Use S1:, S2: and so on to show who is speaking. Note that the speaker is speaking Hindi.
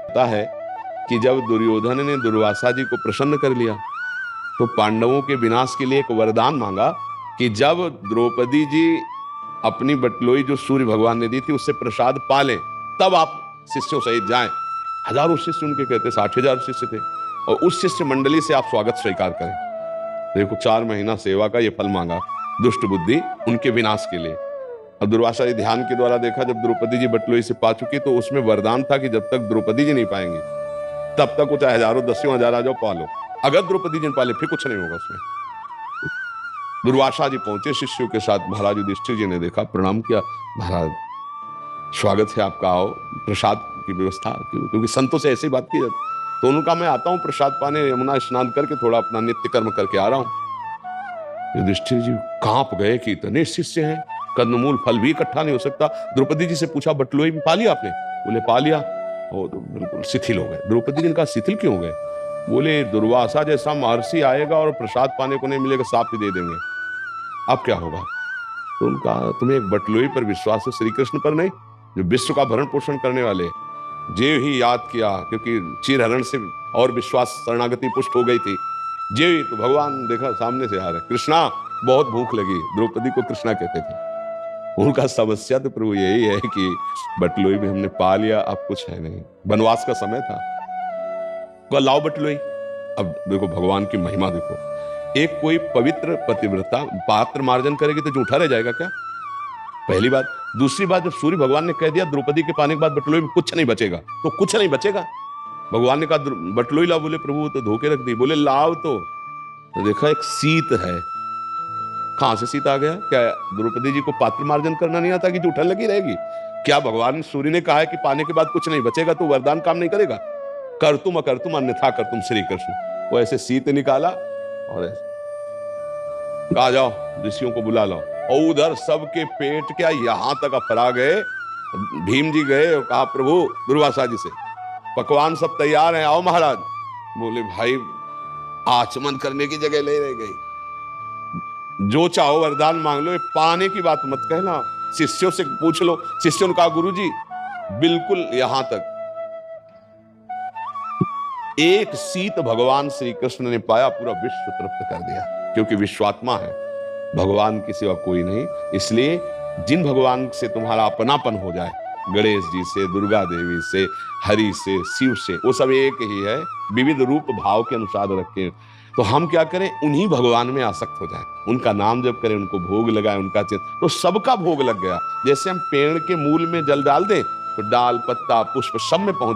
S1: पता है कि जब दुर्योधन ने दुर्वासा जी को प्रसन्न कर लिया तो पांडवों के विनाश के लिए एक वरदान मांगा कि जब द्रौपदी जी अपनी बटलोई जो सूर्य भगवान ने दी थी उससे प्रसाद पा लें तब आप शिष्यों सहित जाएं। हजारों शिष्य उनके कहते 60,000 शिष्य थे और उस शिष्य मंडली से आप स्वागत स्वीकार करें। देखो 4 महीना सेवा का ये फल मांगा, दुष्ट बुद्धि उनके विनाश के लिए। और दुर्वासा जी ध्यान के द्वारा देखा जब द्रौपदी जी बटलोई से पा चुकी तो उसमें वरदान था कि जब तक द्रौपदी जी नहीं पाएंगी तब तक वो चाहे हजारों 10,000 आ जाओ पा लो, अगर द्रौपदी जी ने पाले फिर कुछ नहीं होगा उसमें। दुर्वासा जी पहुंचे शिष्यों के साथ, महाराज युधिष्ठिर जी ने देखा, प्रणाम किया, महाराज स्वागत है आपका, आओ प्रसाद की व्यवस्था, क्योंकि संतों से ऐसी बात की जाती। तो उन्होंने कहा मैं आता हूं प्रसाद पाने, यमुना स्नान करके थोड़ा अपना नित्य कर्म करके आ रहा हूं। युधिष्ठिर जी कांप गए कि इतने शिष्य हैं, कंदमूल फल भी इकट्ठा नहीं हो सकता। द्रौपदी जी से पूछा बटलोई में पा लिया आपने? बोले पा लिया। और तो बिल्कुल शिथिल हो गए। द्रौपदी जी ने कहा शिथिल क्यों हो गए? बोले दुर्वासा जैसा महर्षि आएगा और प्रसाद पाने को नहीं मिलेगा, साफ ही दे देंगे, अब क्या होगा? तो उनका तुम्हें एक बटलोई पर विश्वास है, श्री कृष्ण पर नहीं, जो विश्व का भरण पोषण करने वाले। जेव ही याद किया, क्योंकि चीरहरण से और विश्वास शरणागति पुष्ट हो गई थी। जेव ही तो भगवान देखा सामने से आ रहे, कृष्णा बहुत भूख लगी, द्रौपदी को कृष्णा कहते थे। उनका समस्या तो प्रभु यही है कि बटलोई भी हमने पा लिया, अब कुछ है नहीं, वनवास का समय था, तो लाओ बटलोई। अब देखो भगवान की महिमा देखो, एक कोई पवित्र पतिव्रता पात्र मार्जन करेगी तो झूठा रह जाएगा क्या? पहली बात। दूसरी बात, जब सूर्य भगवान ने कह दिया द्रौपदी के पाने के बाद बटलोई में कुछ नहीं बचेगा, तो कुछ नहीं बचेगा। भगवान ने कहा बटलोई लाओ, बोले प्रभु तो धोके रख दी, बोले लाओ तो देखा एक सीत है। कहां से सीत आ गया? क्या द्रौपदी जी को पात्र मार्जन करना नहीं आता कि झूठा लगी रहेगी? क्या भगवान सूर्य ने कहा है कि पाने के बाद कुछ नहीं बचेगा तो वरदान काम नहीं करेगा? कर तुम अकर तुम अन्यथा कर तुम श्री कृष्ण। वो ऐसे सीत निकाला और ऐसे कहा जाओ ऋषियों को बुला लाओ, और उधर सबके पेट क्या यहां तक अपरा गए। भीम जी गए और कहा प्रभु दुर्वासा जी से पकवान सब तैयार हैं, आओ महाराज। बोले भाई आचमन करने की जगह ले रह गई, जो चाहो वरदान मांग लो, पाने की बात मत कहना, शिष्यों से पूछ लो। शिष्यों ने कहा गुरुजी बिल्कुल यहां तक। एक सीत भगवान श्री कृष्ण ने पाया, पूरा विश्व तृप्त कर दिया, क्योंकि विश्वात्मा है, भगवान के सिवा कोई नहीं। इसलिए जिन भगवान से तुम्हारा अपनापन हो जाए, गणेश जी से, दुर्गा देवी से, हरि से, शिव से, वो सब एक ही है, विविध रूप भाव के अनुसार रखे। तो हम क्या करें? उन्हीं भगवान में आसक्त हो जाए, उनका नाम जप करें, उनको भोग लगाएं, उनका तो सबका भोग लग गया। जैसे हम पेड़ के मूल में जल डाल दें तो डाल पत्ता पुष्प सब में पहुंच